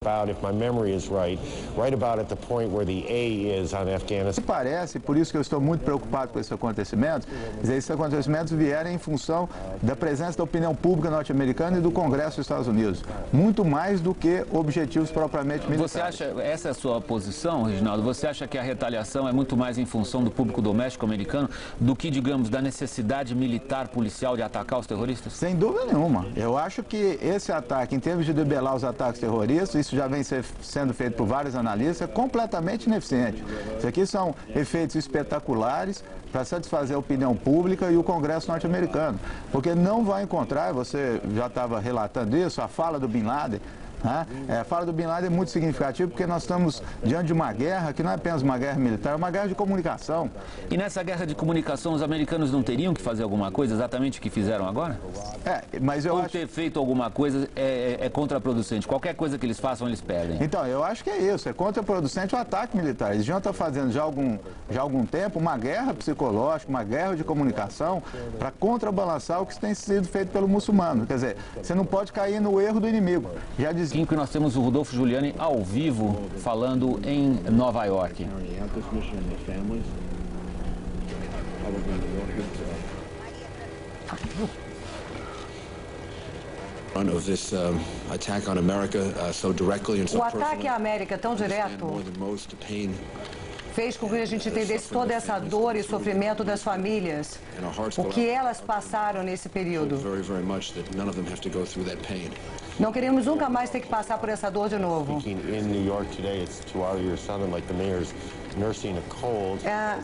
About, if my memory is right about at the point where the A is on Afghanistan. Parece, por isso que eu estou muito preocupado com esses acontecimentos, esses acontecimentos vieram em função da presença da opinião pública norte-americana e do Congresso dos Estados Unidos, muito mais do que objetivos propriamente militares. Você acha, essa é a sua posição, Reginaldo, você acha que a retaliação é muito mais em função do público doméstico americano do que, digamos, da necessidade militar, policial de atacar os terroristas? Sem dúvida nenhuma. Eu acho que esse ataque, em termos de debelar os ataques terroristas, isso já vem sendo feito por vários analistas, é completamente ineficiente. Isso aqui são efeitos espetaculares para satisfazer a opinião pública e o Congresso norte-americano, porque não vai encontrar, você já estava relatando isso, a fala do Bin Laden. A fala do Bin Laden é muito significativa porque nós estamos diante de uma guerra que não é apenas uma guerra militar, é uma guerra de comunicação. E nessa guerra de comunicação os americanos não teriam que fazer alguma coisa, exatamente o que fizeram agora? Mas eu Ou acho... ter feito alguma coisa é contraproducente? Qualquer coisa que eles façam, eles perdem. Então, eu acho que é isso, é contraproducente o ataque militar. Eles já estão fazendo já há algum tempo uma guerra psicológica, uma guerra de comunicação para contrabalançar o que tem sido feito pelo muçulmano. Quer dizer, você não pode cair no erro do inimigo. Já dizia... Que nós temos o Rodolfo Giuliani ao vivo falando em Nova York. O ataque à América tão direto fez com que a gente entendesse toda essa dor e sofrimento das famílias, o que elas passaram nesse período. Não queremos nunca mais ter que passar por essa dor de novo.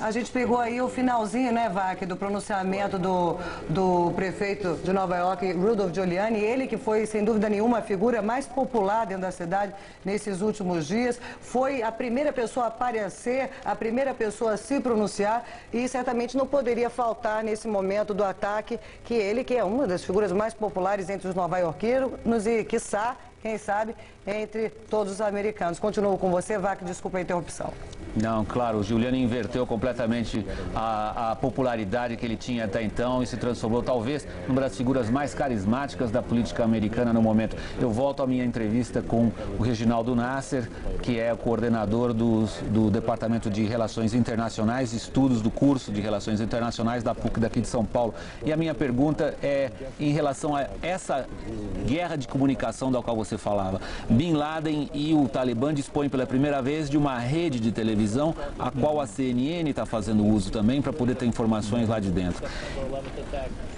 A gente pegou aí o finalzinho, né, Vac, do pronunciamento do prefeito de Nova York, Rudolph Giuliani, ele que foi, sem dúvida nenhuma, a figura mais popular dentro da cidade nesses últimos dias, foi a primeira pessoa a aparecer, a primeira pessoa a se pronunciar e certamente não poderia faltar nesse momento do ataque que ele, que é uma das figuras mais populares entre os nova-iorquinos e, quiçá, quem sabe, entre todos os americanos. Continuo com você, Vac, desculpa a interrupção. Não, claro, o Giuliani inverteu completamente a popularidade que ele tinha até então e se transformou, talvez, numa das figuras mais carismáticas da política americana no momento. Eu volto à minha entrevista com o Reginaldo Nasser, que é o coordenador do Departamento de Relações Internacionais, estudos do curso de Relações Internacionais da PUC daqui de São Paulo. E a minha pergunta é em relação a essa guerra de comunicação da qual você falava. Bin Laden e o Talibã dispõem pela primeira vez de uma rede de televisão, a qual a CNN está fazendo uso também para poder ter informações lá de dentro.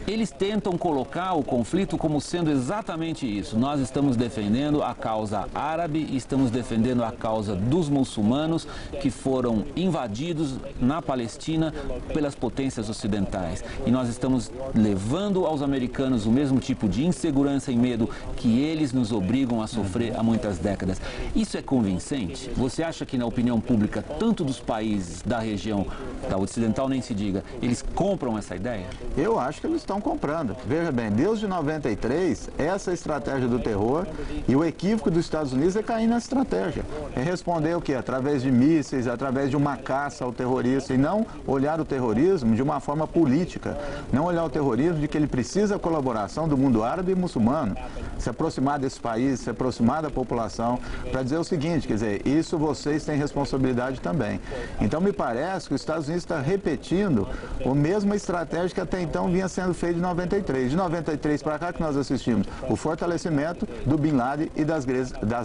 Eles tentam colocar o conflito como sendo exatamente isso. Nós estamos defendendo a causa árabe e estamos defendendo a causa dos muçulmanos que foram invadidos na Palestina pelas potências ocidentais. E nós estamos levando aos americanos o mesmo tipo de insegurança e medo que eles nos obrigam a sofrer há muitas décadas. Isso é convincente? Você acha que na opinião pública, tanto dos países da região, da ocidental nem se diga, eles compram essa ideia? Eu acho que eles estão comprando. Veja bem, desde 93, essa estratégia do terror e o equívoco dos Estados Unidos é cair nessa estratégia. É responder o quê? Através de mísseis, através de uma caça ao terrorista e não olhar o terrorismo de uma forma política. Não olhar o terrorismo de que ele precisa da colaboração do mundo árabe e muçulmano. Se aproximar desse país, se aproximar da população, para dizer o seguinte, quer dizer, isso vocês têm responsabilidade também. Então me parece que os Estados Unidos está repetindo a mesma estratégia que até então vinha sendo feita de 93. De 93 para cá que nós assistimos o fortalecimento do Bin Laden e das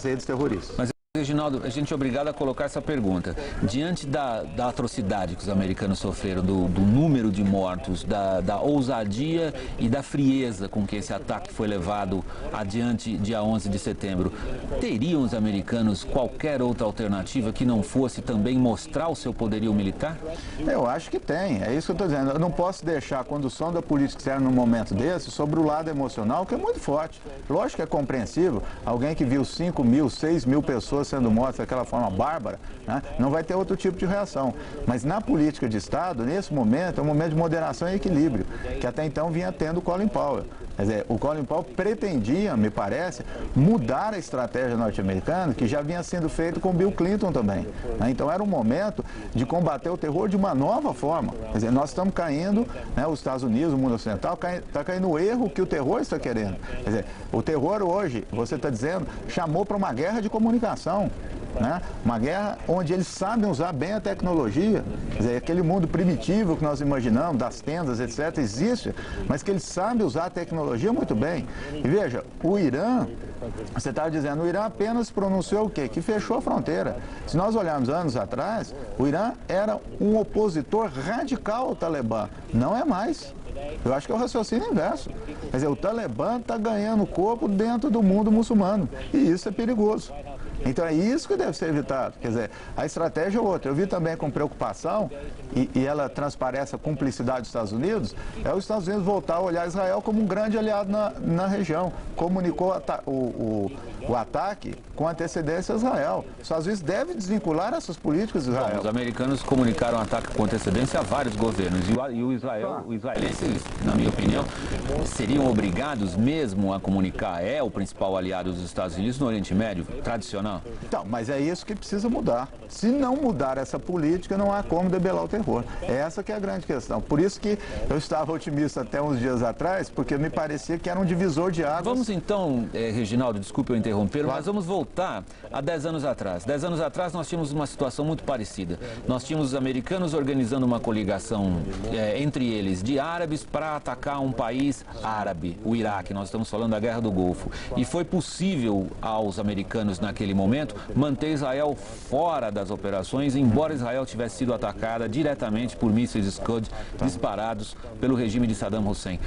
redes terroristas. Reginaldo, a gente é obrigado a colocar essa pergunta. Diante da atrocidade que os americanos sofreram, do número de mortos, da ousadia e da frieza com que esse ataque foi levado adiante dia 11 de setembro, teriam os americanos qualquer outra alternativa que não fosse também mostrar o seu poderio militar? Eu acho que tem, é isso que eu estou dizendo. Eu não posso deixar a condução da política externa num momento desse sobre o lado emocional, que é muito forte. Lógico que é compreensível, alguém que viu 5 mil, 6 mil pessoas sendo mortas daquela forma bárbara, né, não vai ter outro tipo de reação. Mas na política de Estado, nesse momento, é um momento de moderação e equilíbrio, que até então vinha tendo Colin Powell. Quer dizer, o Colin Powell pretendia, me parece, mudar a estratégia norte-americana, que já vinha sendo feito com Bill Clinton também. Né? Então era um momento de combater o terror de uma nova forma. Quer dizer, nós estamos caindo, né, os Estados Unidos, o mundo ocidental, está caindo no erro que o terror está querendo. Quer dizer, o terror hoje, você está dizendo, chamou para uma guerra de comunicação. Né? Uma guerra onde eles sabem usar bem a tecnologia. Quer dizer, aquele mundo primitivo que nós imaginamos, das tendas, etc., existe, mas que eles sabem usar a tecnologia muito bem. E veja, o Irã, você estava dizendo, o Irã apenas pronunciou o quê? Que fechou a fronteira. Se nós olharmos anos atrás, o Irã era um opositor radical ao Talibã. Não é mais. Eu acho que é o raciocínio inverso. Quer dizer, o Talibã está ganhando corpo dentro do mundo muçulmano. E isso é perigoso. Então é isso que deve ser evitado. Quer dizer, a estratégia é outra. Eu vi também com preocupação, e ela transparece a cumplicidade dos Estados Unidos, é os Estados Unidos voltar a olhar Israel como um grande aliado na região. Comunicou o ataque com antecedência a Israel. Os Estados Unidos devem desvincular essas políticas de Israel. Bom, os americanos comunicaram o ataque com antecedência a vários governos. E os israelenses, na minha opinião, seriam obrigados mesmo a comunicar. É o principal aliado dos Estados Unidos no Oriente Médio, tradicional. Então, mas é isso que precisa mudar. Se não mudar essa política, não há como debelar o terror. Essa que é a grande questão. Por isso que eu estava otimista até uns dias atrás, porque me parecia que era um divisor de águas. Vamos então, Reginaldo, desculpe eu interromper, mas vamos voltar a 10 anos atrás. 10 anos atrás nós tínhamos uma situação muito parecida. Nós tínhamos os americanos organizando uma coligação entre eles de árabes para atacar um país árabe, o Iraque. Nós estamos falando da Guerra do Golfo. E foi possível aos americanos naquele momento manter Israel fora das operações, embora Israel tivesse sido atacada diretamente por mísseis Scud disparados pelo regime de Saddam Hussein.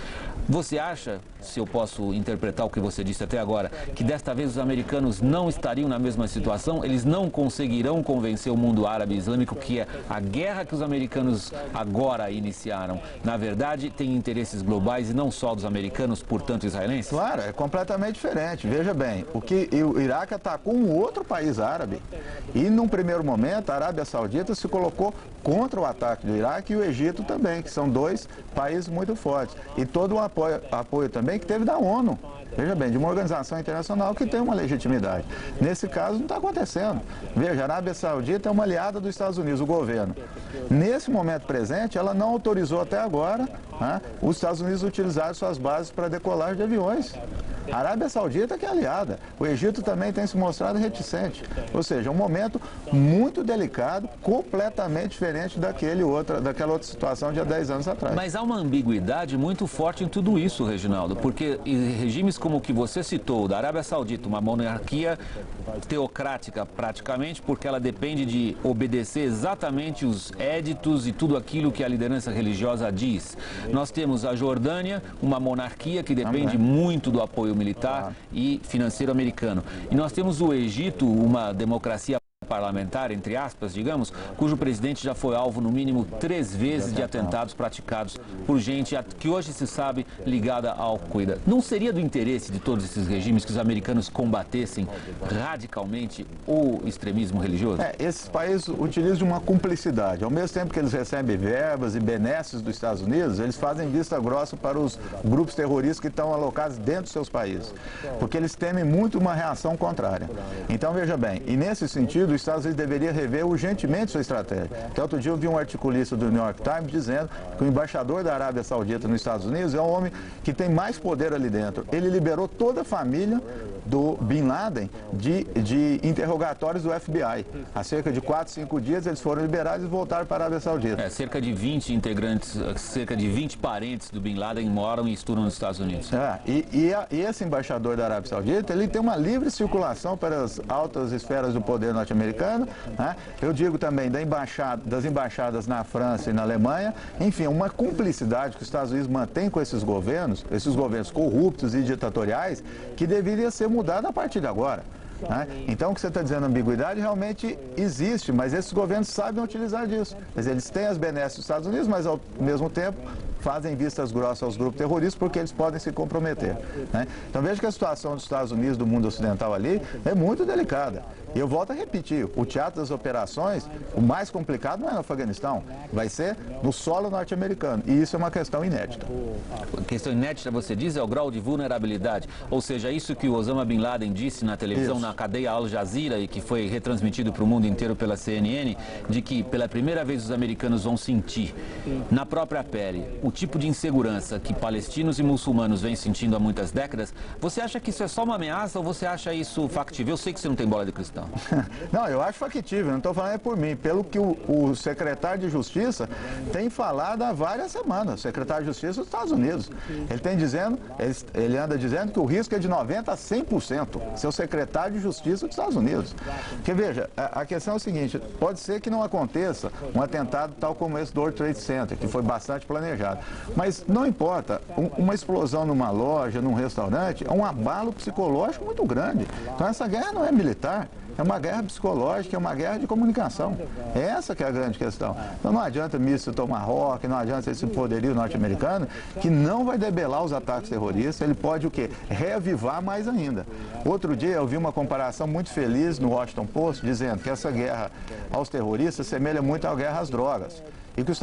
Você acha, se eu posso interpretar o que você disse até agora, que desta vez os americanos não estariam na mesma situação? Eles não conseguirão convencer o mundo árabe islâmico que a guerra que os americanos agora iniciaram, na verdade, tem interesses globais e não só dos americanos, portanto israelenses? Claro, é completamente diferente. Veja bem, o Iraque atacou um outro país árabe e, num primeiro momento, a Arábia Saudita se colocou contra o ataque do Iraque e o Egito também, que são dois países muito fortes. E todo o apoio também que teve da ONU. Veja bem, de uma organização internacional que tem uma legitimidade. Nesse caso não está acontecendo. Veja, a Arábia Saudita é uma aliada dos Estados Unidos, o governo. Nesse momento presente, ela não autorizou até agora, né, os Estados Unidos utilizarem suas bases para decolagem de aviões. A Arábia Saudita que é aliada. O Egito também tem se mostrado reticente. Ou seja, um momento muito delicado, completamente diferente daquela outra situação de há 10 anos atrás. Mas há uma ambiguidade muito forte em tudo isso, Reginaldo, porque regimes como o que você citou, da Arábia Saudita, uma monarquia teocrática praticamente, porque ela depende de obedecer exatamente os éditos e tudo aquilo que a liderança religiosa diz. Nós temos a Jordânia, uma monarquia que depende muito do apoio militar e financeiro americano. E nós temos o Egito, uma democracia parlamentar, entre aspas, digamos, cujo presidente já foi alvo no mínimo 3 vezes de atentados praticados por gente que hoje se sabe ligada à Al-Qaeda. Não seria do interesse de todos esses regimes que os americanos combatessem radicalmente o extremismo religioso? Esses países utilizam de uma cumplicidade. Ao mesmo tempo que eles recebem verbas e benesses dos Estados Unidos, eles fazem vista grossa para os grupos terroristas que estão alocados dentro dos seus países, porque eles temem muito uma reação contrária. Então, veja bem, e nesse sentido, os Estados Unidos deveria rever urgentemente sua estratégia. Até outro dia eu vi um articulista do New York Times dizendo que o embaixador da Arábia Saudita nos Estados Unidos é um homem que tem mais poder ali dentro. Ele liberou toda a família do Bin Laden de interrogatórios do FBI. Há cerca de 4, 5 dias eles foram liberados e voltaram para a Arábia Saudita. Cerca de 20 integrantes, cerca de 20 parentes do Bin Laden moram e estudam nos Estados Unidos. E esse embaixador da Arábia Saudita, ele tem uma livre circulação para as altas esferas do poder norte-americano, né? Eu digo também das embaixadas na França e na Alemanha, enfim, uma cumplicidade que os Estados Unidos mantêm com esses governos corruptos e ditatoriais, que deveria ser mudada a partir de agora. Né? Então, o que você está dizendo, ambiguidade, realmente existe, mas esses governos sabem utilizar disso. Quer dizer, eles têm as benesses dos Estados Unidos, mas ao mesmo tempo fazem vistas grossas aos grupos terroristas porque eles podem se comprometer, né? Então veja que a situação dos Estados Unidos, do mundo ocidental ali, é muito delicada. E eu volto a repetir, o teatro das operações, o mais complicado não é no Afeganistão, vai ser no solo norte-americano. E isso é uma questão inédita. A questão inédita, você diz, é o grau de vulnerabilidade. Ou seja, isso que o Osama Bin Laden disse na televisão, na cadeia Al Jazeera, e que foi retransmitido para o mundo inteiro pela CNN, de que pela primeira vez os americanos vão sentir na própria pele o tipo de insegurança que palestinos e muçulmanos vêm sentindo há muitas décadas. Você acha que isso é só uma ameaça ou você acha isso factível? Eu sei que você não tem bola de cristal. Não, eu acho factível, não estou falando é por mim, pelo que o secretário de Justiça tem falado há várias semanas, o secretário de Justiça dos Estados Unidos. Ele anda dizendo que o risco é de 90% a 100%, seu secretário de Justiça dos Estados Unidos. Porque veja, a questão é o seguinte, pode ser que não aconteça um atentado tal como esse do World Trade Center, que foi bastante planejado, mas não importa, uma explosão numa loja, num restaurante, é um abalo psicológico muito grande. Então essa guerra não é militar. É uma guerra psicológica, é uma guerra de comunicação. É essa que é a grande questão. Então não adianta míssil Tomahawk, não adianta esse poderio norte-americano, que não vai debelar os ataques terroristas, ele pode o quê? Reavivar mais ainda. Outro dia eu vi uma comparação muito feliz no Washington Post, dizendo que essa guerra aos terroristas semelha muito à guerra às drogas. E que os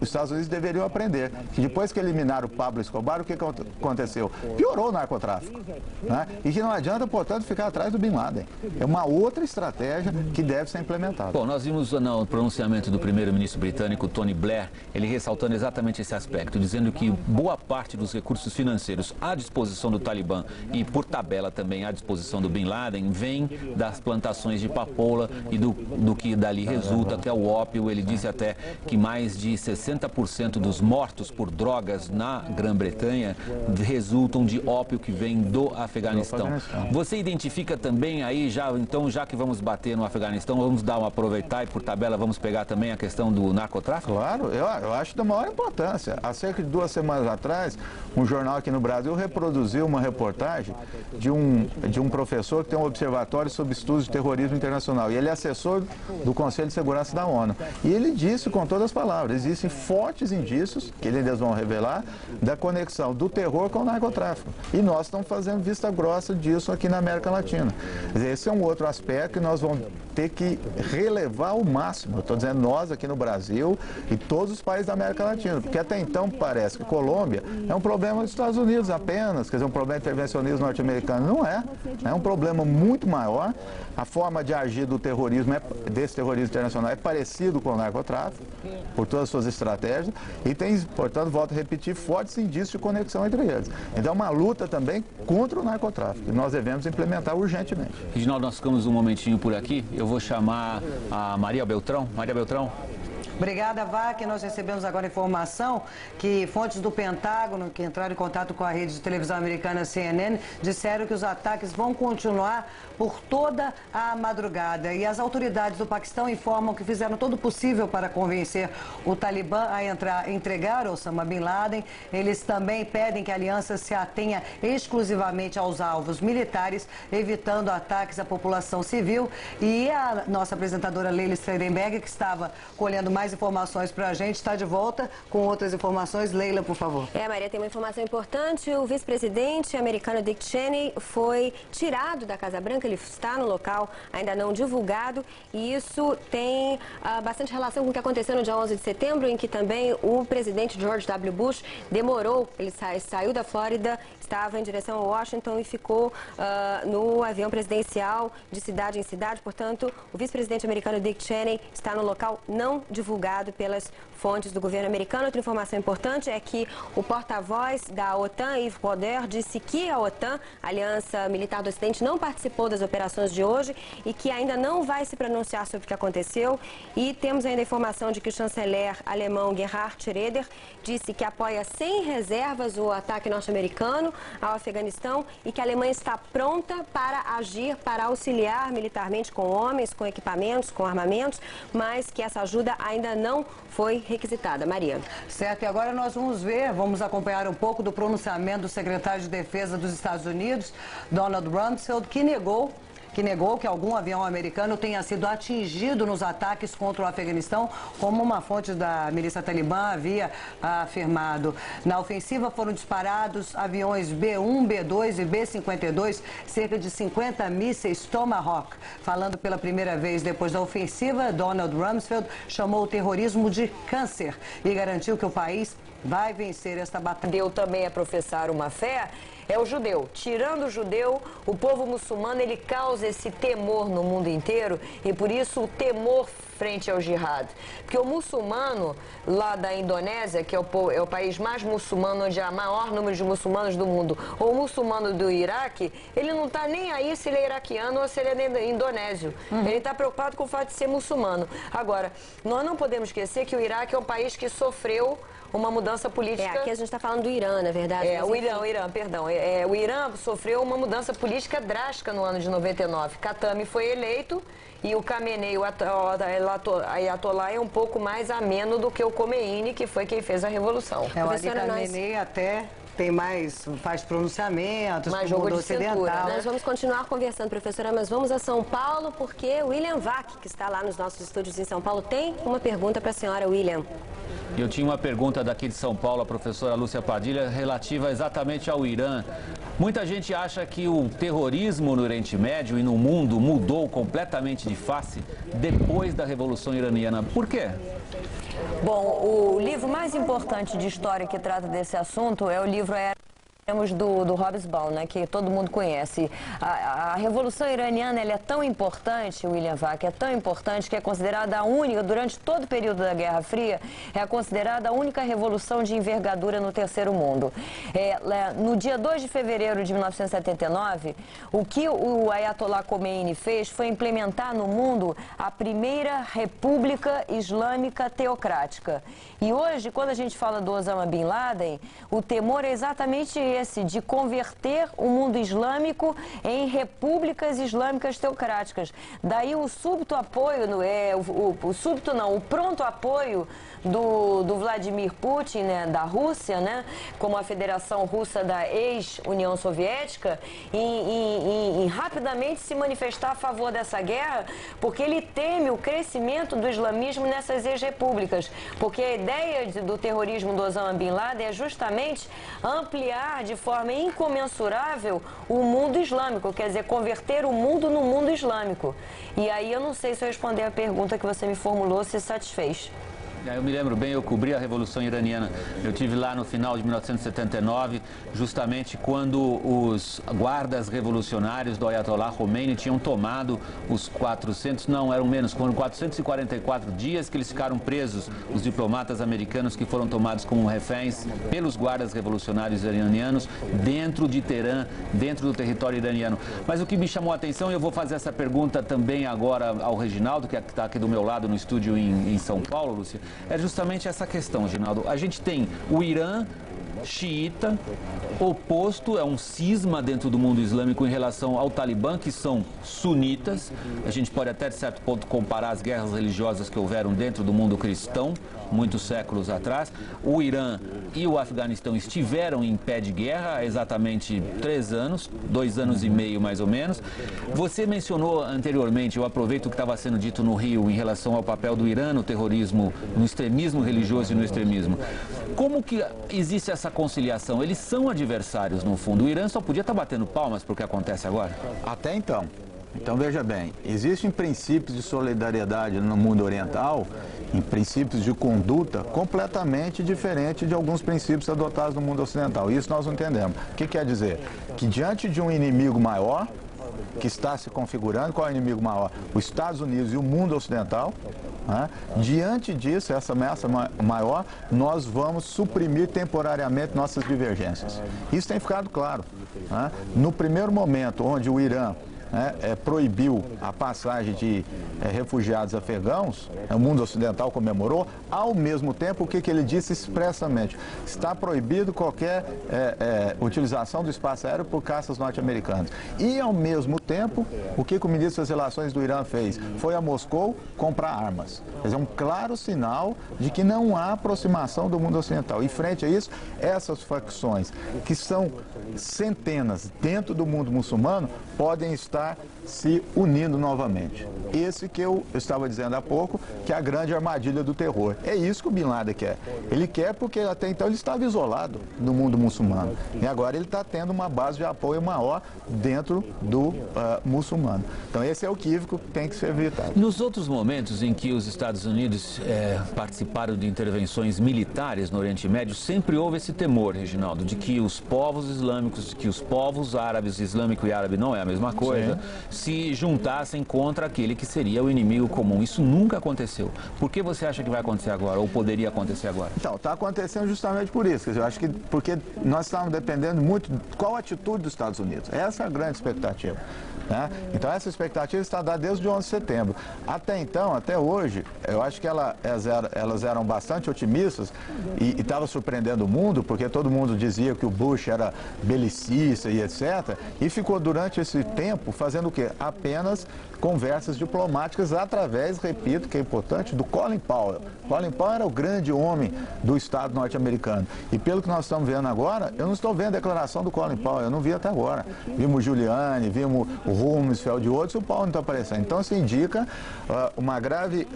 Estados Unidos deveriam aprender que depois que eliminaram o Pablo Escobar, o que aconteceu? Piorou o narcotráfico, né? E que não adianta, portanto, ficar atrás do Bin Laden. É uma outra estratégia que deve ser implementada. Bom, nós vimos no pronunciamento do primeiro-ministro britânico, Tony Blair, ele ressaltando exatamente esse aspecto, dizendo que boa parte dos recursos financeiros à disposição do Talibã e, por tabela, também à disposição do Bin Laden, vem das plantações de papoula e do que dali resulta, que é o ópio. Ele disse até que mais de 60% dos mortos por drogas na Grã-Bretanha resultam de ópio que vem do Afeganistão. Você identifica também aí, já que vamos bater no Afeganistão, vamos dar uma aproveitar e por tabela vamos pegar também a questão do narcotráfico? Claro, eu acho da maior importância. Há cerca de 2 semanas atrás, um jornal aqui no Brasil reproduziu uma reportagem de um professor que tem um observatório sobre estudos de terrorismo internacional. E ele é assessor do Conselho de Segurança da ONU. E ele disse com todas as palavras, existem fortes indícios, que eles vão revelar, da conexão do terror com o narcotráfico. E nós estamos fazendo vista grossa disso aqui na América Latina. Esse é um outro aspecto que nós vamos ter que relevar ao máximo. Estou dizendo nós aqui no Brasil e todos os países da América Latina, porque até então parece que Colômbia é um problema dos Estados Unidos apenas, quer dizer, um problema de intervencionismo norte-americano. Não é. É um problema muito maior. A forma de agir do terrorismo, desse terrorismo internacional, é parecido com o narcotráfico, por todas as suas estratégias, e tem, portanto, volto a repetir, fortes indícios de conexão entre eles. Então, é uma luta também contra o narcotráfico, que nós devemos implementar urgentemente. Reginaldo, nós ficamos um momentinho por aqui. Eu vou chamar a Maria Beltrão. Maria Beltrão. Obrigada, Vac. Nós recebemos agora informação que fontes do Pentágono, que entraram em contato com a rede de televisão americana CNN, disseram que os ataques vão continuar por toda a madrugada. E as autoridades do Paquistão informam que fizeram todo o possível para convencer o Talibã a entregar Osama Bin Laden. Eles também pedem que a aliança se atenha exclusivamente aos alvos militares, evitando ataques à população civil. E a nossa apresentadora Leila Streidenberg, que estava colhendo mais informações para a gente, está de volta com outras informações. Leila, por favor. Maria, tem uma informação importante. O vice-presidente americano Dick Cheney foi tirado da Casa Branca. Ele está no local, ainda não divulgado. E isso tem bastante relação com o que aconteceu no dia 11 de setembro, em que também o presidente George W. Bush demorou. Ele saiu da Flórida, estava em direção a Washington e ficou no avião presidencial de cidade em cidade. Portanto, o vice-presidente americano Dick Cheney está no local não divulgado pelas fontes do governo americano. Outra informação importante é que o porta-voz da OTAN, Yves Roder, disse que a OTAN, a Aliança Militar do Ocidente, não participou das operações de hoje e que ainda não vai se pronunciar sobre o que aconteceu. E temos ainda a informação de que o chanceler alemão Gerhard Schröder disse que apoia sem reservas o ataque norte-americano ao Afeganistão e que a Alemanha está pronta para agir, para auxiliar militarmente com homens, com equipamentos, com armamentos, mas que essa ajuda ainda não foi requisitada. Maria. Certo, e agora nós vamos acompanhar um pouco do pronunciamento do secretário de Defesa dos Estados Unidos, Donald Rumsfeld, que negou que negou que algum avião americano tenha sido atingido nos ataques contra o Afeganistão, como uma fonte da milícia talibã havia afirmado. Na ofensiva foram disparados aviões B-1, B-2 e B-52, cerca de 50 mísseis Tomahawk. Falando pela primeira vez depois da ofensiva, Donald Rumsfeld chamou o terrorismo de câncer e garantiu que o país vai vencer esta batalha. Deu também a professar uma fé, é o judeu. Tirando o judeu, o povo muçulmano, ele causa esse temor no mundo inteiro e por isso o temor frente ao jihad. Porque o muçulmano lá da Indonésia, que é o país mais muçulmano, onde há maior número de muçulmanos do mundo, ou o muçulmano do Iraque, ele não está nem aí se ele é iraquiano ou se ele é indonésio. Ele está preocupado com o fato de ser muçulmano. Agora, nós não podemos esquecer que o Iraque é um país que sofreu uma mudança política. Aqui a gente está falando do Irã, na verdade. O Irã, perdão. O Irã sofreu uma mudança política drástica no ano de 99. Khatami foi eleito e o Khamenei, o Ayatollah, é um pouco mais ameno do que o Khomeini, que foi quem fez a revolução. O Ali Khamenei até tem faz pronunciamentos, mais jogo de ocidental. Nós vamos continuar conversando, professora, mas vamos a São Paulo, porque o William Vac, que está lá nos nossos estúdios em São Paulo, tem uma pergunta para a senhora, William. Eu tinha uma pergunta daqui de São Paulo, a professora Lúcia Padilha, relativa exatamente ao Irã. Muita gente acha que o terrorismo no Oriente Médio e no mundo mudou completamente de face depois da Revolução Iraniana. Por quê? Bom, o livro mais importante de história que trata desse assunto é o livro do Hobsbawm, né, que todo mundo conhece. A Revolução Iraniana, ela é tão importante, William Vac, é tão importante que é considerada a única, durante todo o período da Guerra Fria, é considerada a única revolução de envergadura no Terceiro Mundo. No dia 2 de fevereiro de 1979, o que o Ayatollah Khomeini fez foi implementar no mundo a primeira República Islâmica Teocrática. E hoje, quando a gente fala do Osama Bin Laden, o temor é exatamente esse, de converter o mundo islâmico em repúblicas islâmicas teocráticas. Daí o súbito apoio, o pronto apoio do Vladimir Putin, né, da Rússia, né, como a Federação Russa da ex-União Soviética, em rapidamente se manifestar a favor dessa guerra, porque ele teme o crescimento do islamismo nessas ex-repúblicas. Porque a ideia do terrorismo do Osama Bin Laden é justamente ampliar de forma incomensurável o mundo islâmico, quer dizer, converter o mundo no mundo islâmico. E aí eu não sei se eu respondi a pergunta que você me formulou, se satisfez. Eu me lembro bem, eu cobri a Revolução Iraniana. Eu estive lá no final de 1979, justamente quando os guardas revolucionários do Ayatollah Khomeini tinham tomado os 444 dias que eles ficaram presos, os diplomatas americanos que foram tomados como reféns pelos guardas revolucionários iranianos dentro de Teherã, dentro do território iraniano. Mas o que me chamou a atenção, e eu vou fazer essa pergunta também agora ao Reginaldo, que está aqui do meu lado no estúdio em São Paulo, Lúcia, é justamente essa questão, Ginaldo. A gente tem o Irã xiita, oposto, é um cisma dentro do mundo islâmico em relação ao Talibã, que são sunitas. A gente pode até, de certo ponto, comparar as guerras religiosas que houveram dentro do mundo cristão, muitos séculos atrás. O Irã e o Afeganistão estiveram em pé de guerra há exatamente 3 anos, 2 anos e meio mais ou menos. Você mencionou anteriormente, eu aproveito o que estava sendo dito no Rio em relação ao papel do Irã no terrorismo, no extremismo religioso e no extremismo. Como que existe essa conciliação? Eles são adversários, no fundo. O Irã só podia estar batendo palmas para o que acontece agora? Até então. Então, veja bem, existem princípios de solidariedade no mundo oriental, em princípios de conduta completamente diferentes de alguns princípios adotados no mundo ocidental. Isso nós não entendemos. O que quer dizer? Que diante de um inimigo maior, que está se configurando, qual é o inimigo maior? Os Estados Unidos e o mundo ocidental. Diante disso, essa ameaça maior, nós vamos suprimir temporariamente nossas divergências. Isso tem ficado claro. No primeiro momento, onde o Irã proibiu a passagem de refugiados afegãos, o mundo ocidental comemorou, ao mesmo tempo, o que ele disse expressamente? Está proibido qualquer utilização do espaço aéreo por caças norte-americanas. E, ao mesmo tempo, o que o ministro das Relações do Irã fez? Foi a Moscou comprar armas. Quer dizer, um claro sinal de que não há aproximação do mundo ocidental. E, frente a isso, essas facções, que são centenas dentro do mundo muçulmano, podem estar se unindo novamente. Esse que eu estava dizendo há pouco, que é a grande armadilha do terror. É isso que o Bin Laden quer. Ele quer porque até então ele estava isolado no mundo muçulmano. E agora ele está tendo uma base de apoio maior dentro do muçulmano. Então esse é o equívoco que tem que ser evitado. Nos outros momentos em que os Estados Unidos participaram de intervenções militares no Oriente Médio, sempre houve esse temor, Reginaldo, de que os povos islâmicos, de que os povos árabes, islâmico e árabe não é a mesma coisa, se juntassem contra aquele que seria o inimigo comum. Isso nunca aconteceu. Por que você acha que vai acontecer agora, ou poderia acontecer agora? Então, está acontecendo justamente por isso. Quer dizer, eu acho que porque nós estamos dependendo muito de qual a atitude dos Estados Unidos. Essa é a grande expectativa. Né? Então, essa expectativa está dada desde o 11 de setembro. Até então, até hoje, eu acho que elas eram bastante otimistas e estava surpreendendo o mundo, porque todo mundo dizia que o Bush era belicista e etc. E ficou durante esse tempo fazendo o quê? Apenas conversas diplomáticas através, repito, que é importante, do Colin Powell. Colin Powell era o grande homem do Estado norte-americano. E pelo que nós estamos vendo agora, eu não estou vendo a declaração do Colin Powell, eu não vi até agora. Vimos o Giuliani, vimos o Rumsfeld e outros, e o Powell não está aparecendo. Então isso indica uma grave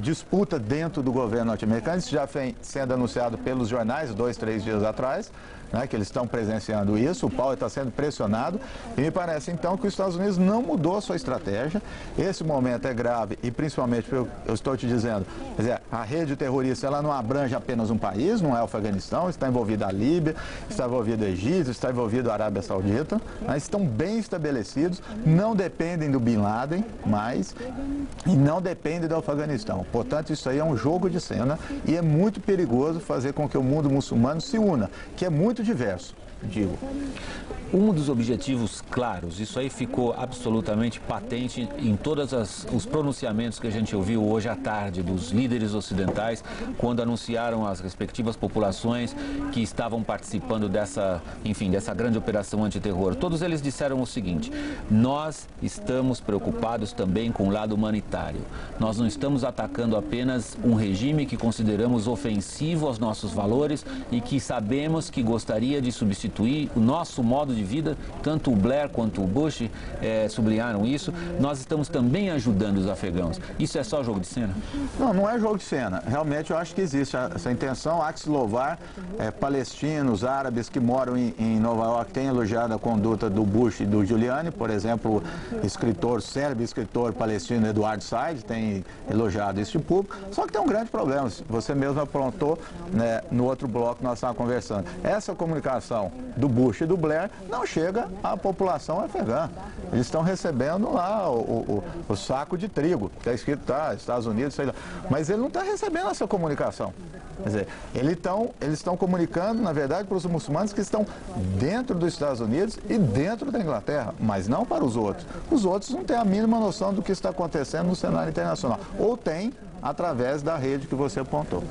disputa dentro do governo norte-americano. Isso já vem sendo anunciado pelos jornais 2, 3 dias atrás. Né, que eles estão presenciando isso, o Powell está sendo pressionado e me parece então que os Estados Unidos não mudou a sua estratégia. Esse momento é grave e principalmente, eu estou te dizendo, quer dizer, a rede terrorista ela não abrange apenas um país, não é o Afeganistão, está envolvida a Líbia, está envolvido o Egito, está envolvido a Arábia Saudita, mas estão bem estabelecidos, não dependem do Bin Laden mais e não dependem do Afeganistão. Portanto, isso aí é um jogo de cena e é muito perigoso fazer com que o mundo muçulmano se una, que é muito diverso, digo. Um dos objetivos claros, isso aí ficou absolutamente patente em todos os pronunciamentos que a gente ouviu hoje à tarde dos líderes ocidentais, quando anunciaram as respectivas populações que estavam participando dessa grande operação antiterror. Todos eles disseram o seguinte: nós estamos preocupados também com o lado humanitário. Nós não estamos atacando apenas um regime que consideramos ofensivo aos nossos valores e que sabemos que gostaria de substituir o nosso modo de vida. Tanto o Blair quanto o Bush sublinharam isso. Nós estamos também ajudando os afegãos. Isso é só jogo de cena? Não, não é jogo de cena. Realmente eu acho que existe essa intenção. Há que se louvar palestinos, árabes que moram em Nova York têm elogiado a conduta do Bush e do Giuliani. Por exemplo, o célebre escritor palestino Edward Said tem elogiado isso de público. Só que tem um grande problema. Você mesmo apontou, né, no outro bloco que nós estávamos conversando. Essa comunicação do Bush e do Blair não chega à população afegã. Eles estão recebendo lá o saco de trigo, que está escrito, Estados Unidos, sei lá. Mas ele não está recebendo essa comunicação. Quer dizer, eles estão comunicando, na verdade, para os muçulmanos que estão dentro dos Estados Unidos e dentro da Inglaterra, mas não para os outros. Os outros não têm a mínima noção do que está acontecendo no cenário internacional. Ou tem, através da rede que você apontou.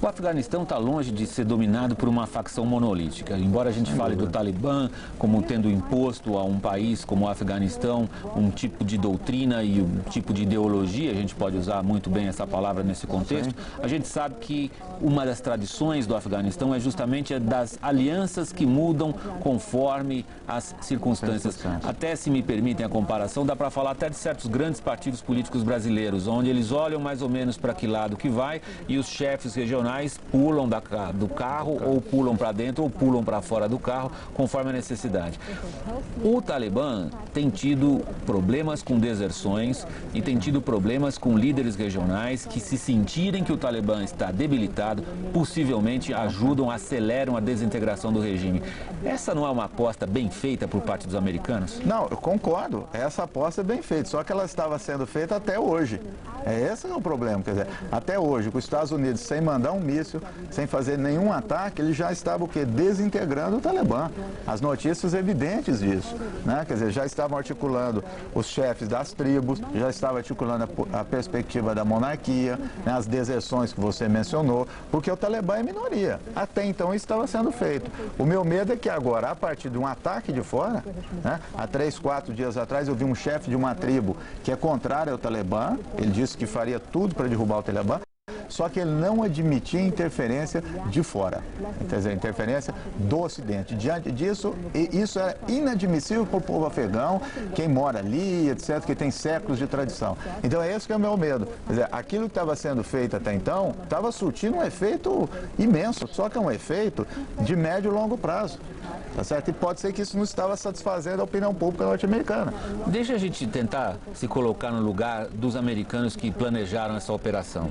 O Afeganistão está longe de ser dominado por uma facção monolítica. Embora a gente fale do Talibã como tendo imposto a um país como o Afeganistão um tipo de doutrina e um tipo de ideologia, a gente pode usar muito bem essa palavra nesse contexto, a gente sabe que uma das tradições do Afeganistão é justamente a das alianças que mudam conforme as circunstâncias. Até, se me permitem a comparação, dá para falar até de certos grandes partidos políticos brasileiros, onde eles olham mais ou menos para que lado que vai e os chefes regionais pulam do carro ou pulam para dentro ou pulam para fora do carro conforme a necessidade. O Talibã tem tido problemas com deserções e tem tido problemas com líderes regionais que, se sentirem que o Talibã está debilitado, possivelmente ajudam, aceleram a desintegração do regime. Essa não é uma aposta bem feita por parte dos americanos? Não, eu concordo. Essa aposta é bem feita, só que ela estava sendo feita até hoje. Esse é o problema. Quer dizer, até hoje, com os Estados Unidos, sem mandar um míssil, sem fazer nenhum ataque, ele já estava o quê? Desintegrando o Talibã. As notícias evidentes disso, né? Quer dizer, já estavam articulando os chefes das tribos, já estava articulando a perspectiva da monarquia, né? As deserções que você mencionou, porque o Talibã é minoria. Até então isso estava sendo feito. O meu medo é que agora, a partir de um ataque de fora, né? Há 3, 4 dias atrás eu vi um chefe de uma tribo que é contrário ao Talibã, ele disse que faria tudo para derrubar o Talibã. só que ele não admitia interferência de fora, quer dizer, interferência do Ocidente. Diante disso, isso é inadmissível para o povo afegão, quem mora ali, etc., que tem séculos de tradição. Então é esse que é o meu medo. Quer dizer, aquilo que estava sendo feito até então estava surtindo um efeito imenso, só que é um efeito de médio e longo prazo. Tá certo? E pode ser que isso não estava satisfazendo a opinião pública norte-americana. Deixa a gente tentar se colocar no lugar dos americanos que planejaram essa operação.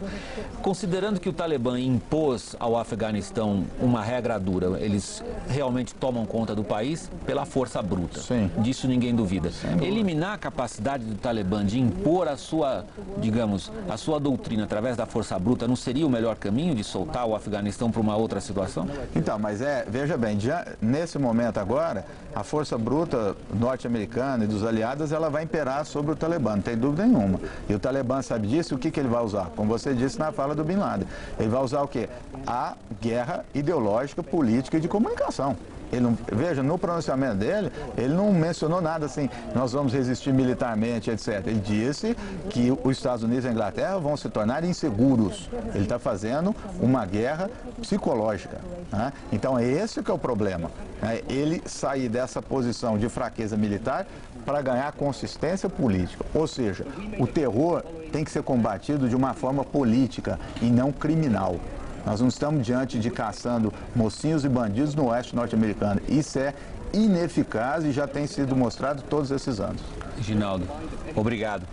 Considerando que o Talibã impôs ao Afeganistão uma regra dura, eles realmente tomam conta do país pela força bruta. Sim. Disso ninguém duvida. Eliminar a capacidade do Talibã de impor a sua, digamos, a sua doutrina através da força bruta não seria o melhor caminho de soltar o Afeganistão para uma outra situação? Então, mas veja bem, nesse momento agora, a força bruta norte-americana e dos aliados, ela vai imperar sobre o Talibã, não tem dúvida nenhuma. E o Talibã sabe disso, o que ele vai usar? Como você disse na fala do Bin Laden, ele vai usar o quê? A guerra ideológica, política e de comunicação. Ele não, veja, no pronunciamento dele, ele não mencionou nada assim, nós vamos resistir militarmente, etc. Ele disse que os Estados Unidos e a Inglaterra vão se tornar inseguros. Ele está fazendo uma guerra psicológica. Né? Então, é esse que é o problema. Né? Ele sair dessa posição de fraqueza militar para ganhar consistência política. Ou seja, o terror tem que ser combatido de uma forma política e não criminal. Nós não estamos diante de caçando mocinhos e bandidos no oeste norte-americano. Isso é ineficaz e já tem sido mostrado todos esses anos. Reginaldo, obrigado.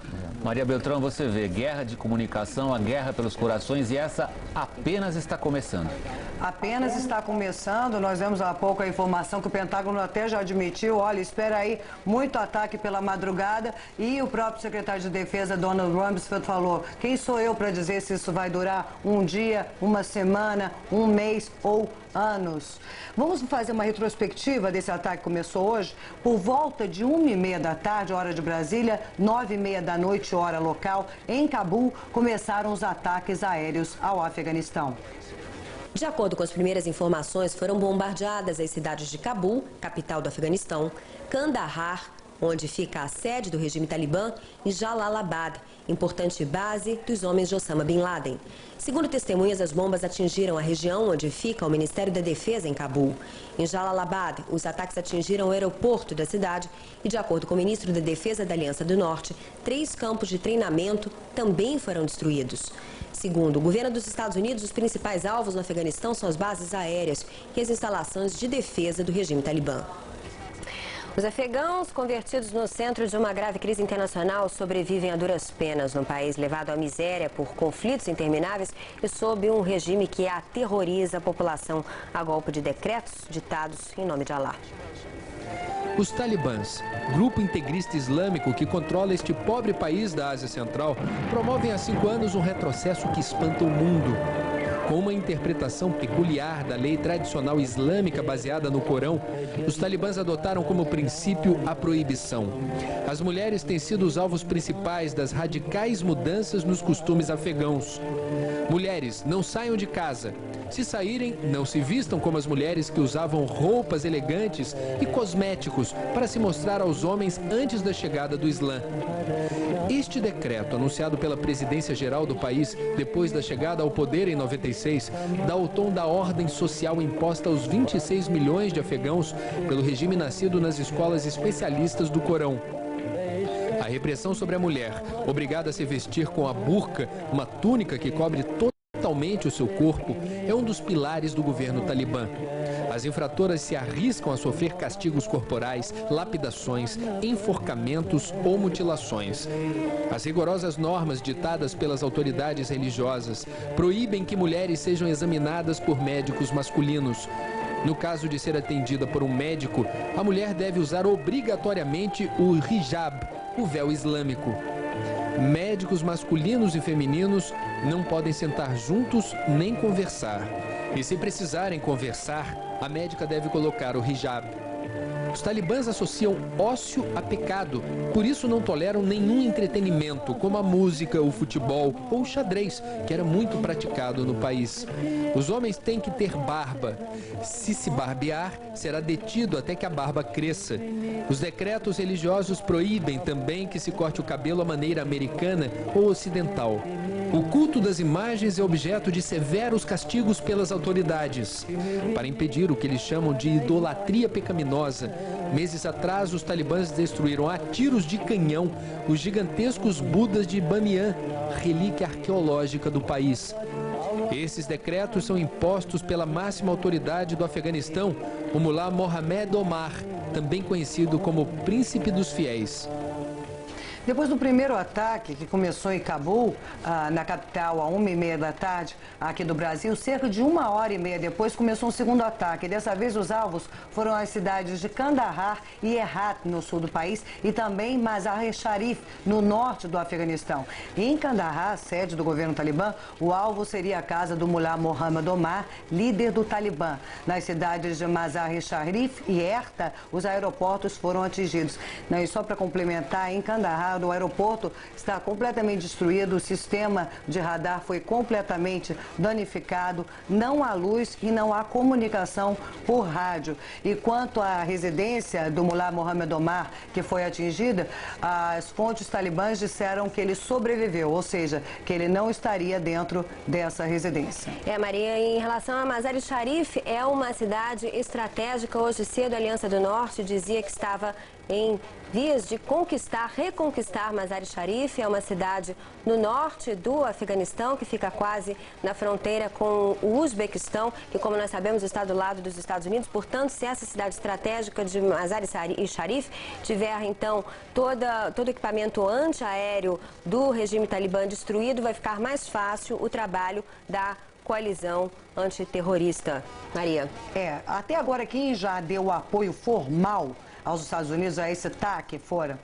Maria Beltrão, você vê, guerra de comunicação, a guerra pelos corações, e essa apenas está começando. Apenas está começando. Nós vemos há pouco a informação que o Pentágono até já admitiu, olha, espera aí muito ataque pela madrugada, e o próprio secretário de Defesa, Donald Rumsfeld, falou, quem sou eu para dizer se isso vai durar um dia, uma semana, um mês ou anos? Vamos fazer uma retrospectiva desse ataque que começou hoje. Por volta de 1h30 da tarde, hora de Brasília, 9h30 da noite, hora local, em Cabul, começaram os ataques aéreos ao Afeganistão. De acordo com as primeiras informações, foram bombardeadas as cidades de Cabul, capital do Afeganistão, Kandahar, onde fica a sede do regime talibã, e Jalalabad, importante base dos homens de Osama Bin Laden. Segundo testemunhas, as bombas atingiram a região onde fica o Ministério da Defesa em Cabul. Em Jalalabad, os ataques atingiram o aeroporto da cidade e, de acordo com o ministro da Defesa da Aliança do Norte, 3 campos de treinamento também foram destruídos. Segundo o governo dos Estados Unidos, os principais alvos no Afeganistão são as bases aéreas e as instalações de defesa do regime talibã. Os afegãos, convertidos no centro de uma grave crise internacional, sobrevivem a duras penas no país levado à miséria por conflitos intermináveis e sob um regime que aterroriza a população a golpe de decretos ditados em nome de Alá. Os talibãs, grupo integrista islâmico que controla este pobre país da Ásia Central, promovem há 5 anos um retrocesso que espanta o mundo. Com uma interpretação peculiar da lei tradicional islâmica baseada no Corão, os talibãs adotaram como princípio a proibição. As mulheres têm sido os alvos principais das radicais mudanças nos costumes afegãos. Mulheres, não saiam de casa. Se saírem, não se vistam como as mulheres que usavam roupas elegantes e cosméticos para se mostrar aos homens antes da chegada do Islã. Este decreto, anunciado pela presidência geral do país depois da chegada ao poder em 96, dá o tom da ordem social imposta aos 26 milhões de afegãos pelo regime nascido nas escolas especialistas do Corão. A repressão sobre a mulher, obrigada a se vestir com a burca, uma túnica que cobre totalmente o seu corpo, é um dos pilares do governo talibã. As infratoras se arriscam a sofrer castigos corporais, lapidações, enforcamentos ou mutilações. As rigorosas normas ditadas pelas autoridades religiosas proíbem que mulheres sejam examinadas por médicos masculinos. No caso de ser atendida por um médico, a mulher deve usar obrigatoriamente o hijab, o véu islâmico. Médicos masculinos e femininos não podem sentar juntos nem conversar. E se precisarem conversar, a médica deve colocar o hijab. Os talibãs associam ócio a pecado, por isso não toleram nenhum entretenimento, como a música, o futebol ou o xadrez, que era muito praticado no país. Os homens têm que ter barba. Se barbear, será detido até que a barba cresça. Os decretos religiosos proíbem também que se corte o cabelo à maneira americana ou ocidental. O culto das imagens é objeto de severos castigos pelas autoridades. Para impedir o que eles chamam de idolatria pecaminosa, meses atrás os talibãs destruíram a tiros de canhão os gigantescos Budas de Bamiyan, relíquia arqueológica do país. Esses decretos são impostos pela máxima autoridade do Afeganistão, o Mullah Mohammed Omar, também conhecido como Príncipe dos Fiéis. Depois do primeiro ataque, que começou em Cabul, na capital, às 1h30 da tarde, aqui do Brasil, cerca de 1h30 depois começou um segundo ataque. Dessa vez, os alvos foram as cidades de Kandahar e Herat, no sul do país, e também Mazar-e-Sharif, no norte do Afeganistão. Em Kandahar, sede do governo talibã, o alvo seria a casa do Mullah Mohammed Omar, líder do Talibã. Nas cidades de Mazar-e-Sharif e Erta, os aeroportos foram atingidos. E só para complementar, em Kandahar, o aeroporto está completamente destruído, o sistema de radar foi completamente danificado, não há luz e não há comunicação por rádio. E quanto à residência do Mullah Mohammed Omar, que foi atingida, as fontes talibãs disseram que ele sobreviveu, ou seja, que ele não estaria dentro dessa residência. Maria, em relação a Mazar-e-Sharif, é uma cidade estratégica. Hoje cedo, a Aliança do Norte dizia que estava em vias de reconquistar Mazar-e-Sharif. É uma cidade no norte do Afeganistão, que fica quase na fronteira com o Uzbequistão, que, como nós sabemos, está do lado dos Estados Unidos. Portanto, se essa cidade estratégica de Mazar-e-Sharif tiver, então, todo o equipamento antiaéreo do regime talibã destruído, vai ficar mais fácil o trabalho da coalizão antiterrorista. Maria. Até agora, quem já deu apoio formal aos Estados Unidos a esse ataque foram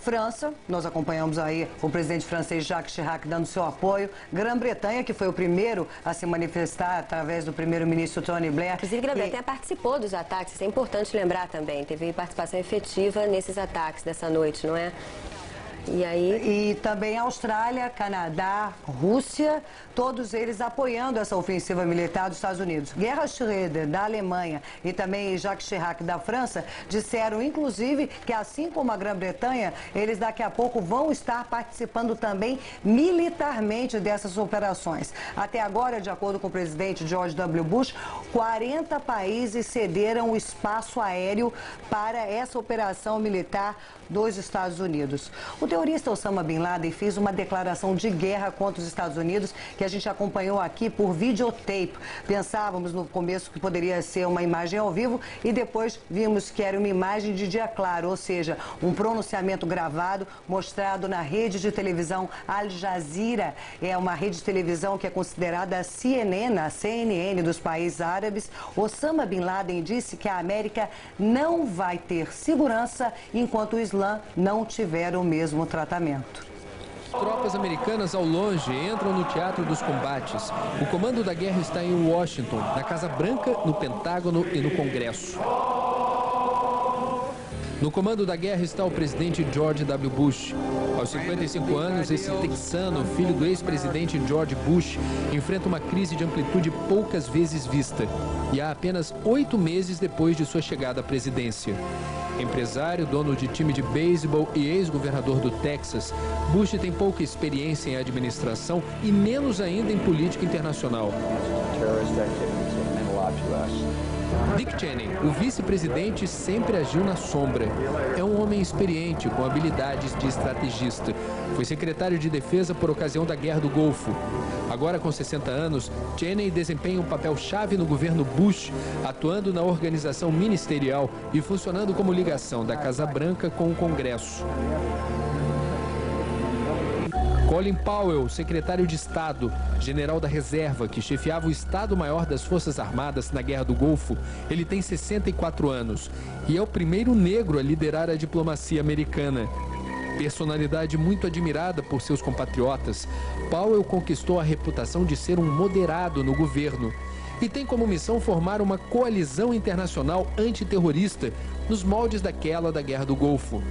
França, nós acompanhamos aí o presidente francês Jacques Chirac dando seu apoio, Grã-Bretanha, que foi o primeiro a se manifestar através do primeiro-ministro Tony Blair. Inclusive, Grã-Bretanha participou dos ataques, isso é importante lembrar também, teve participação efetiva nesses ataques dessa noite, não é? E também Austrália, Canadá, Rússia, todos eles apoiando essa ofensiva militar dos Estados Unidos. Gerhard Schröder, da Alemanha, e também Jacques Chirac, da França, disseram, inclusive, que assim como a Grã-Bretanha, eles daqui a pouco vão estar participando também militarmente dessas operações. Até agora, de acordo com o presidente George W. Bush, 40 países cederam o espaço aéreo para essa operação militar dos Estados Unidos. O terrorista Osama Bin Laden fez uma declaração de guerra contra os Estados Unidos que a gente acompanhou aqui por videotape. Pensávamos no começo que poderia ser uma imagem ao vivo e depois vimos que era uma imagem de dia claro, ou seja, um pronunciamento gravado mostrado na rede de televisão Al Jazeera. É uma rede de televisão que é considerada a CNN dos países árabes. Osama Bin Laden disse que a América não vai ter segurança enquanto o Islã não tiver o mesmo tratamento. Tropas americanas ao longe entram no teatro dos combates. O comando da guerra está em Washington, na Casa Branca, no Pentágono e no Congresso. No comando da guerra está o presidente George W. Bush. Aos 55 anos, esse texano, filho do ex-presidente George Bush, enfrenta uma crise de amplitude poucas vezes vista. E há apenas 8 meses depois de sua chegada à presidência. Empresário, dono de time de beisebol e ex-governador do Texas, Bush tem pouca experiência em administração e menos ainda em política internacional. Dick Cheney, o vice-presidente, sempre agiu na sombra. É um homem experiente, com habilidades de estrategista. Foi secretário de Defesa por ocasião da Guerra do Golfo. Agora, com 60 anos, Cheney desempenha um papel-chave no governo Bush, atuando na organização ministerial e funcionando como ligação da Casa Branca com o Congresso. Colin Powell, secretário de Estado, general da reserva, que chefiava o Estado-Maior das Forças Armadas na Guerra do Golfo, ele tem 64 anos e é o primeiro negro a liderar a diplomacia americana. Personalidade muito admirada por seus compatriotas, Powell conquistou a reputação de ser um moderado no governo e tem como missão formar uma coalizão internacional antiterrorista nos moldes daquela da Guerra do Golfo.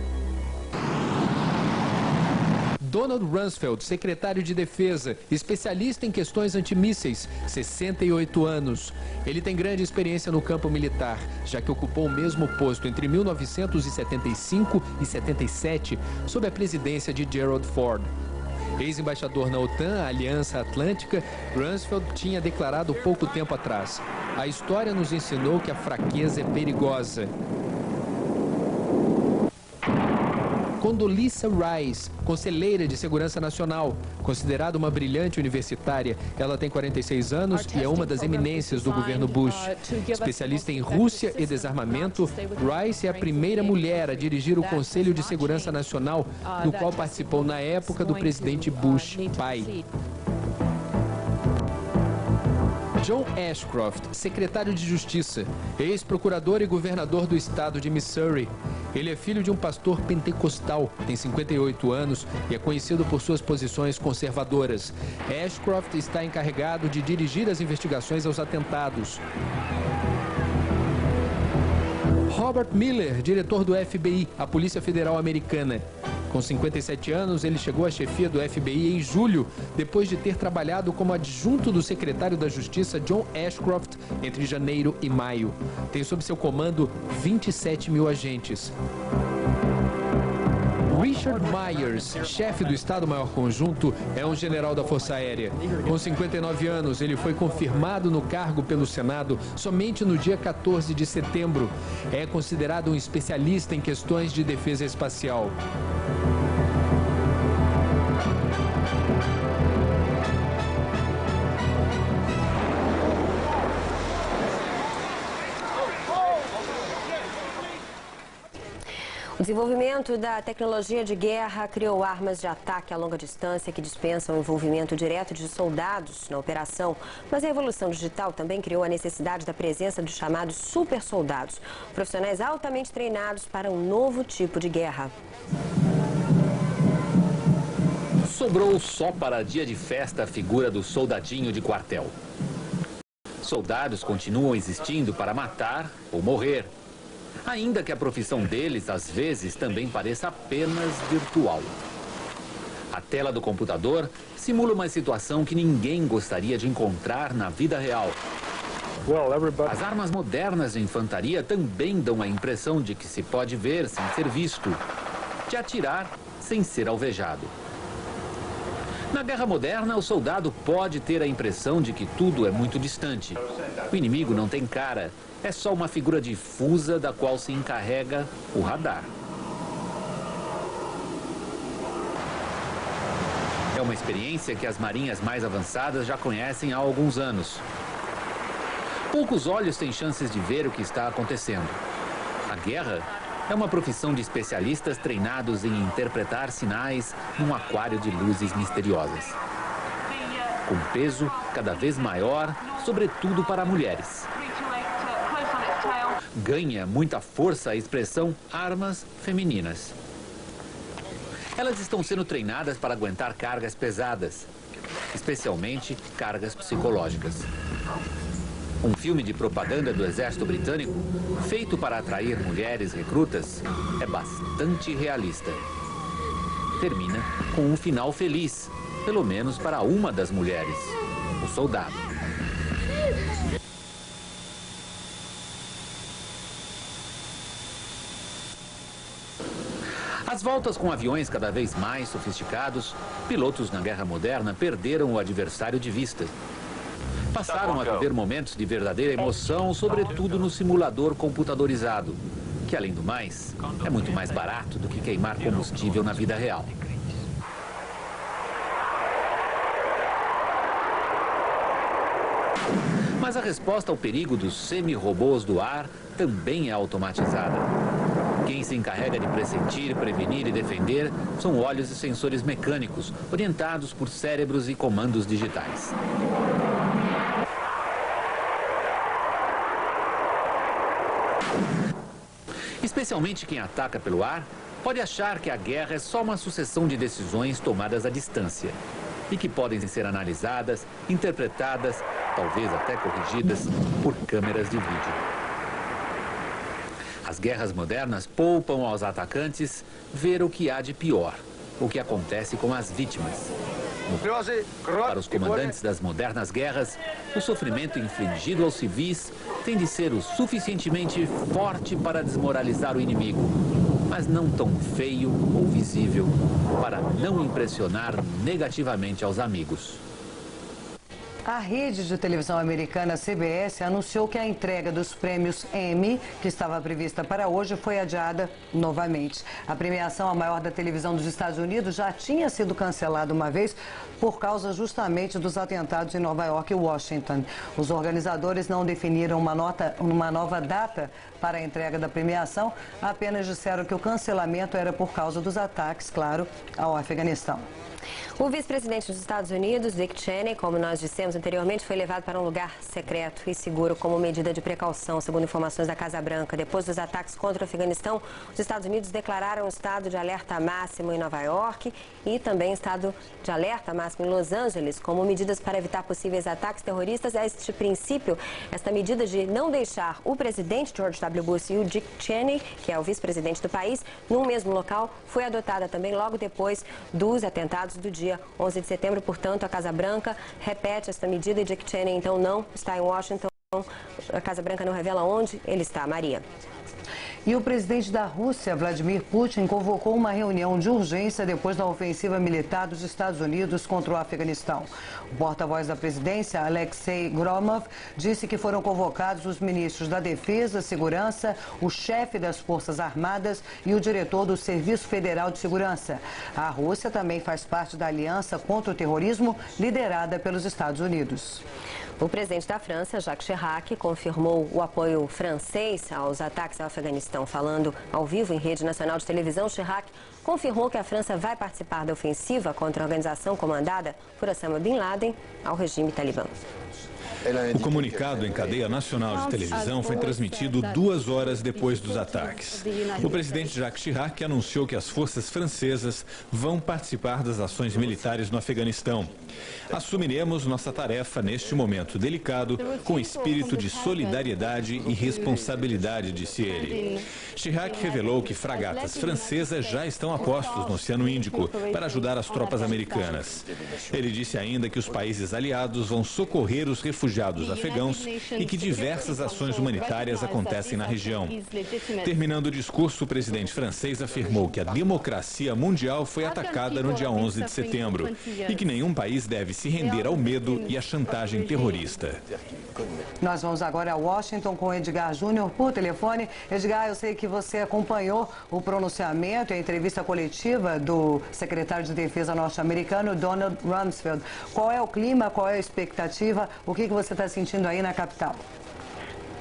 Donald Rumsfeld, secretário de Defesa, especialista em questões antimísseis, 68 anos. Ele tem grande experiência no campo militar, já que ocupou o mesmo posto entre 1975 e 77, sob a presidência de Gerald Ford. Ex-embaixador na OTAN, a Aliança Atlântica, Rumsfeld tinha declarado pouco tempo atrás: a história nos ensinou que a fraqueza é perigosa. Condoleezza Rice, conselheira de Segurança Nacional, considerada uma brilhante universitária. Ela tem 46 anos e é uma das eminências do governo Bush. Especialista em Rússia e desarmamento, Rice é a primeira mulher a dirigir o Conselho de Segurança Nacional, do qual participou na época do presidente Bush, pai. John Ashcroft, secretário de Justiça, ex-procurador e governador do estado de Missouri. Ele é filho de um pastor pentecostal, tem 58 anos e é conhecido por suas posições conservadoras. Ashcroft está encarregado de dirigir as investigações aos atentados. Robert Mueller, diretor do FBI, a Polícia Federal Americana. Com 57 anos, ele chegou à chefia do FBI em julho, depois de ter trabalhado como adjunto do secretário da Justiça John Ashcroft entre janeiro e maio. Tem sob seu comando 27 mil agentes. Richard Myers, chefe do Estado-Maior Conjunto, é um general da Força Aérea. Com 59 anos, ele foi confirmado no cargo pelo Senado somente no dia 14 de setembro. É considerado um especialista em questões de defesa espacial. O desenvolvimento da tecnologia de guerra criou armas de ataque a longa distância que dispensam o envolvimento direto de soldados na operação. Mas a evolução digital também criou a necessidade da presença dos chamados super soldados, profissionais altamente treinados para um novo tipo de guerra. Sobrou só para dia de festa a figura do soldadinho de quartel. Soldados continuam existindo para matar ou morrer, ainda que a profissão deles, às vezes, também pareça apenas virtual. A tela do computador simula uma situação que ninguém gostaria de encontrar na vida real. As armas modernas de infantaria também dão a impressão de que se pode ver sem ser visto, de atirar sem ser alvejado. Na guerra moderna, o soldado pode ter a impressão de que tudo é muito distante. O inimigo não tem cara. É só uma figura difusa da qual se encarrega o radar. É uma experiência que as marinhas mais avançadas já conhecem há alguns anos. Poucos olhos têm chances de ver o que está acontecendo. A guerra é uma profissão de especialistas treinados em interpretar sinais num aquário de luzes misteriosas. Com peso cada vez maior, sobretudo para mulheres. Ganha muita força a expressão armas femininas. Elas estão sendo treinadas para aguentar cargas pesadas, especialmente cargas psicológicas. Um filme de propaganda do exército britânico, feito para atrair mulheres recrutas, é bastante realista. Termina com um final feliz, pelo menos para uma das mulheres, o soldado. Às voltas com aviões cada vez mais sofisticados, pilotos na guerra moderna perderam o adversário de vista. Passaram a viver momentos de verdadeira emoção, sobretudo no simulador computadorizado, que, além do mais, é muito mais barato do que queimar combustível na vida real. Mas a resposta ao perigo dos semi-robôs do ar também é automatizada. Quem se encarrega de pressentir, prevenir e defender são olhos e sensores mecânicos, orientados por cérebros e comandos digitais. Especialmente quem ataca pelo ar pode achar que a guerra é só uma sucessão de decisões tomadas à distância e que podem ser analisadas, interpretadas, talvez até corrigidas por câmeras de vídeo. As guerras modernas poupam aos atacantes ver o que há de pior, o que acontece com as vítimas. Para os comandantes das modernas guerras, o sofrimento infligido aos civis tem de ser o suficientemente forte para desmoralizar o inimigo, mas não tão feio ou visível para não impressionar negativamente aos amigos. A rede de televisão americana CBS anunciou que a entrega dos prêmios Emmy, que estava prevista para hoje, foi adiada novamente. A premiação, a maior da televisão dos Estados Unidos, já tinha sido cancelada uma vez por causa justamente dos atentados em Nova York e Washington. Os organizadores não definiram uma nova data para a entrega da premiação, apenas disseram que o cancelamento era por causa dos ataques, claro, ao Afeganistão. O vice-presidente dos Estados Unidos, Dick Cheney, como nós dissemos anteriormente, foi levado para um lugar secreto e seguro como medida de precaução, segundo informações da Casa Branca. Depois dos ataques contra o Afeganistão, os Estados Unidos declararam estado de alerta máximo em Nova York e também estado de alerta máximo em Los Angeles, como medidas para evitar possíveis ataques terroristas. Este princípio, esta medida de não deixar o presidente George W. Bush e o Dick Cheney, que é o vice-presidente do país, no mesmo local, foi adotada também logo depois dos atentados do dia 11 de setembro. Portanto, a Casa Branca repete esta medida e Dick Cheney, então, não está em Washington. A Casa Branca não revela onde ele está. Maria. E o presidente da Rússia, Vladimir Putin, convocou uma reunião de urgência depois da ofensiva militar dos Estados Unidos contra o Afeganistão. O porta-voz da presidência, Alexei Gromov, disse que foram convocados os ministros da Defesa, Segurança, o chefe das Forças Armadas e o diretor do Serviço Federal de Segurança. A Rússia também faz parte da Aliança contra o Terrorismo, liderada pelos Estados Unidos. O presidente da França, Jacques Chirac, confirmou o apoio francês aos ataques ao Afeganistão. Falando ao vivo em rede nacional de televisão, Chirac confirmou que a França vai participar da ofensiva contra a organização comandada por Osama Bin Laden ao regime talibã. O comunicado em cadeia nacional de televisão foi transmitido 2 horas depois dos ataques. O presidente Jacques Chirac anunciou que as forças francesas vão participar das ações militares no Afeganistão. Assumiremos nossa tarefa neste momento delicado com espírito de solidariedade e responsabilidade, disse ele. Chirac revelou que fragatas francesas já estão a postos no Oceano Índico para ajudar as tropas americanas. Ele disse ainda que os países aliados vão socorrer os refugiados afegãos e que diversas ações humanitárias acontecem na região. Terminando o discurso, o presidente francês afirmou que a democracia mundial foi atacada no dia 11 de setembro e que nenhum país deve se render ao medo e à chantagem terrorista. Nós vamos agora a Washington com Edgar Júnior por telefone. Edgar, eu sei que você acompanhou o pronunciamento e a entrevista coletiva do secretário de Defesa norte-americano, Donald Rumsfeld. Qual é o clima, qual é a expectativa, o que você está sentindo aí na capital?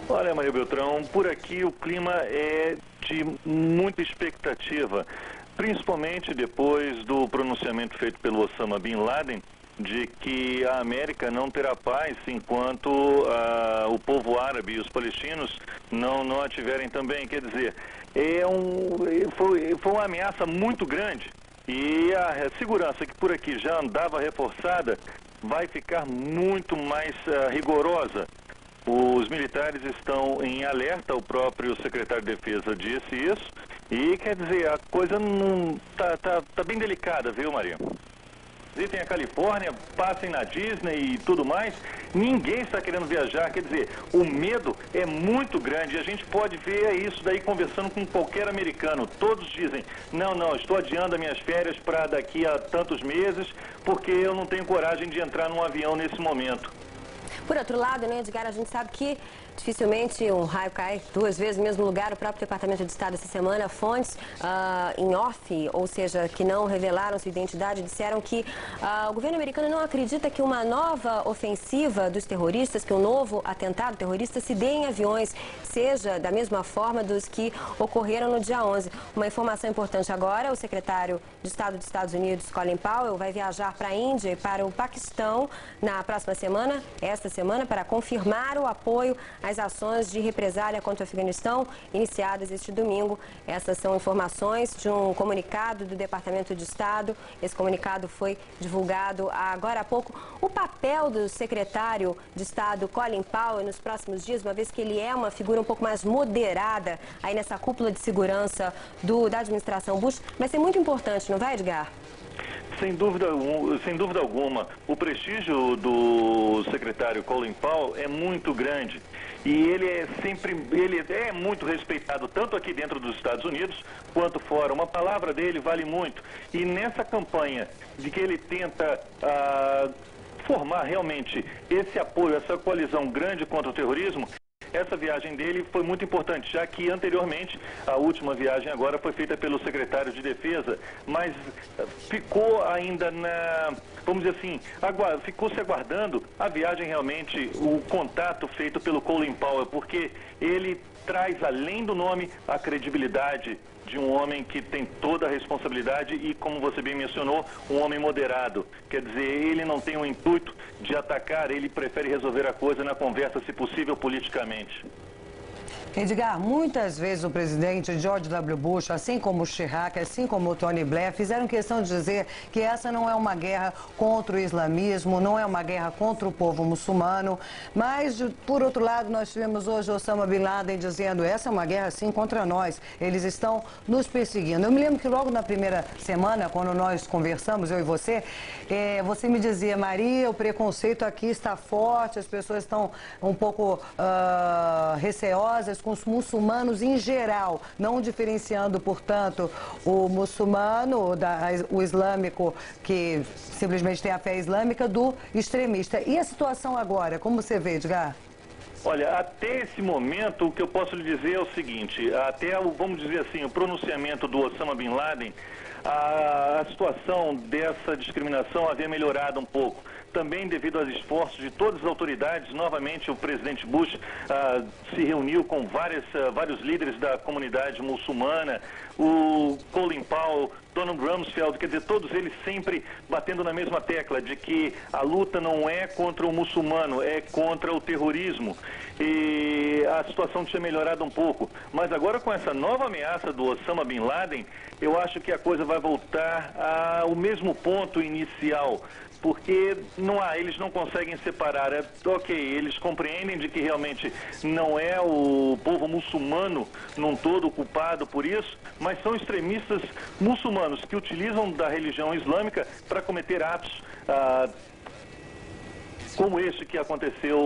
Olha, Maria Beltrão, por aqui o clima é de muita expectativa, principalmente depois do pronunciamento feito pelo Osama Bin Laden, de que a América não terá paz enquanto o povo árabe e os palestinos não a tiverem também. Quer dizer, foi uma ameaça muito grande e a segurança que por aqui já andava reforçada vai ficar muito mais rigorosa. Os militares estão em alerta, o próprio secretário de Defesa disse isso, e quer dizer, a coisa não tá bem delicada, viu, Maria? Visitem a Califórnia, passem na Disney e tudo mais, ninguém está querendo viajar, quer dizer, o medo é muito grande e a gente pode ver isso daí conversando com qualquer americano. Todos dizem, não, estou adiando as minhas férias para daqui a tantos meses porque eu não tenho coragem de entrar num avião nesse momento. Por outro lado, né, Edgar, a gente sabe que dificilmente um raio cai 2 vezes no mesmo lugar. O próprio Departamento de Estado essa semana, fontes em off, ou seja, que não revelaram sua identidade, disseram que o governo americano não acredita que uma nova ofensiva dos terroristas, que um novo atentado terrorista se dê em aviões, seja da mesma forma dos que ocorreram no dia 11. Uma informação importante agora, o secretário de Estado dos Estados Unidos, Colin Powell, vai viajar para a Índia e para o Paquistão na próxima semana, esta semana, para confirmar o apoio às ações de represália contra o Afeganistão iniciadas este domingo. Essas são informações de um comunicado do Departamento de Estado. Esse comunicado foi divulgado agora há pouco. O papel do secretário de Estado, Colin Powell, nos próximos dias, uma vez que ele é uma figura um pouco mais moderada aí nessa cúpula de segurança da administração Bush, vai ser muito importante, não vai, Edgar? Sem dúvida alguma, o prestígio do secretário Colin Powell é muito grande e ele é muito respeitado tanto aqui dentro dos Estados Unidos quanto fora. Uma palavra dele vale muito. E nessa campanha de que ele tenta formar realmente esse apoio, essa coalizão grande contra o terrorismo, essa viagem dele foi muito importante, já que anteriormente, a última viagem agora foi feita pelo secretário de Defesa, mas ficou ainda vamos dizer assim, ficou se aguardando a viagem realmente, o contato feito pelo Colin Powell, porque ele traz, além do nome, a credibilidade de um homem que tem toda a responsabilidade e, como você bem mencionou, um homem moderado. Quer dizer, ele não tem o intuito de atacar, ele prefere resolver a coisa na conversa, se possível, politicamente. Edgar, muitas vezes o presidente George W. Bush, assim como o Chirac, assim como o Tony Blair, fizeram questão de dizer que essa não é uma guerra contra o islamismo, não é uma guerra contra o povo muçulmano, mas, por outro lado, nós tivemos hoje Osama Bin Laden dizendo essa é uma guerra, sim, contra nós, eles estão nos perseguindo. Eu me lembro que logo na primeira semana, quando nós conversamos, eu e você, você me dizia, Maria, o preconceito aqui está forte, as pessoas estão um pouco receosas com os muçulmanos em geral, não diferenciando, portanto, o muçulmano, o islâmico, que simplesmente tem a fé islâmica, do extremista. E a situação agora, como você vê, Edgar? Olha, até esse momento, o que eu posso lhe dizer é o seguinte, até, vamos dizer assim, o pronunciamento do Osama Bin Laden, a situação dessa discriminação havia melhorado um pouco. Também devido aos esforços de todas as autoridades, novamente o presidente Bush se reuniu com vários líderes da comunidade muçulmana, o Colin Powell, Donald Rumsfeld, quer dizer, todos eles sempre batendo na mesma tecla de que a luta não é contra o muçulmano, é contra o terrorismo. E a situação tinha melhorado um pouco. Mas agora com essa nova ameaça do Osama Bin Laden, eu acho que a coisa vai voltar ao mesmo ponto inicial. Porque eles não conseguem separar. Ok, eles compreendem de que realmente não é o povo muçulmano num todo culpado por isso, mas são extremistas muçulmanos que utilizam da religião islâmica para cometer atos como este que aconteceu